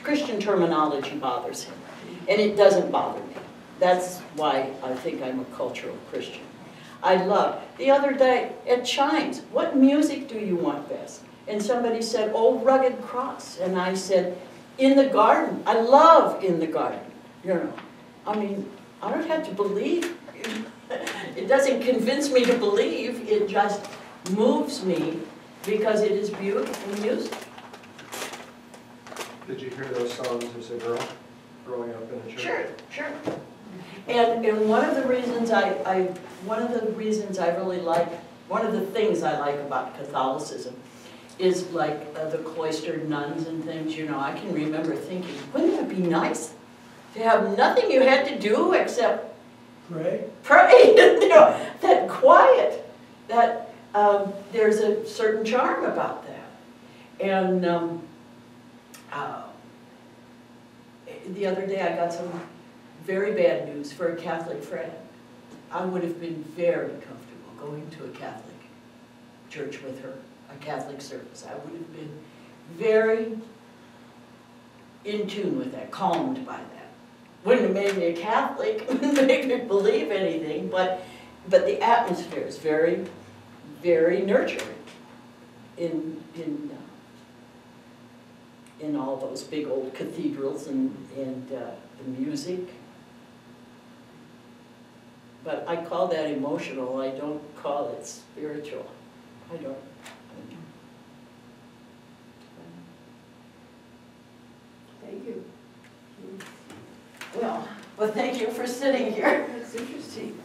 Christian terminology bothers him, and it doesn't bother me. That's why I think I'm a cultural Christian. I love. The other day at Chimes, what music do you want best? And somebody said, "Oh, Rugged Cross," and I said, "In the Garden." I love In the Garden. You know, I mean, I don't have to believe. It doesn't convince me to believe. It just moves me because it is beautiful music. Did you hear those songs as a girl, growing up in a church? Sure, sure. And one of the reasons I really like, one of the things I like about Catholicism is like the cloistered nuns and things, you know. I can remember thinking, wouldn't it be nice to have nothing you had to do except Pray? pray, you know, that quiet, that there's a certain charm about that. And the other day I got some very bad news for a Catholic friend. I would have been very comfortable going to a Catholic church with her, a Catholic service. I would have been very in tune with that, calmed by that. Wouldn't have made me a Catholic, wouldn't make me believe anything, but the atmosphere is very, very nurturing in all those big old cathedrals and the music. But I call that emotional. I don't call it spiritual. I don't. Thank you. Well, thank you for sitting here. That's interesting.